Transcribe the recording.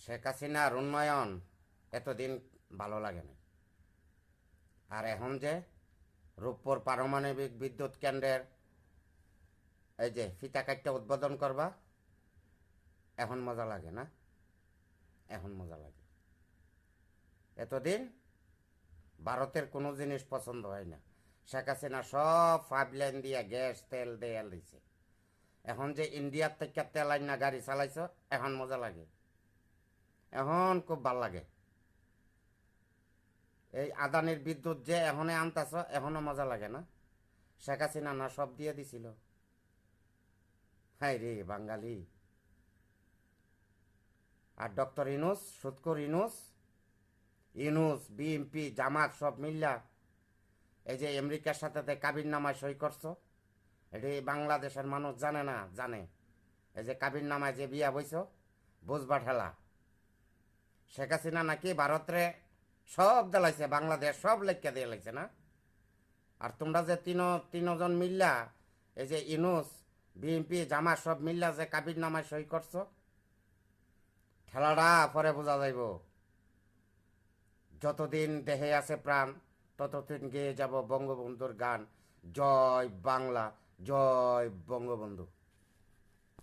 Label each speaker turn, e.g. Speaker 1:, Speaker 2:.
Speaker 1: শেখ হাসিনার উন্নয়ন এতদিন ভালো লাগে না। আর এখন যে রূপপুর পারমাণবিক বিদ্যুৎ কেন্দ্রের এই যে ফিতা কাটটা উদ্বোধন করবা, এখন মজা লাগে না? এখন মজা লাগে। এতদিন ভারতের কোনো জিনিস পছন্দ হয় না। শেখ হাসিনা সব পাইপ লাইন দিয়া গ্যাস তেল দেয়াল দিছে। এখন যে ইন্ডিয়ার থেকে তেল আইনা গাড়ি চালাইছ, এখন মজা লাগে। এখন খুব ভাল লাগে। এই আদানির বিদ্যুৎ যে এখনে আনতাছ, এখনো মজা লাগে না? শেখ হাসিনা না সব দিয়ে দিছিল? হাই রে বাঙালি। আর ডক্টর ইনুস, সুৎকুর ইনুস, বিএমপি জামাত সব মিল্লা এই যে আমেরিকার সাথে কাবির নামায় সই করছো, এটি বাংলাদেশের মানুষ জানে না? জানে। এই যে কাবির নামায় যে বিয়া বইছ, বুঝবা ঠেলা। শেখ হাসিনা নাকি ভারতরে সব দেলাইছে, বাংলাদেশ সব লেখা দিয়ে লাইছে না? আর তোমরা যে তিনজন মিল্লা এই যে ইনুস, বিএমপি জামাত সব মিল্লা যে কাবির নামায় সই করছো, ঠেলাটা পরে বোঝা যাইব। যতদিন দেহে আছে প্রাণ, ততদিন গেয়ে যাব বঙ্গবন্ধুর গান, জয় বাংলা, জয় বঙ্গবন্ধু।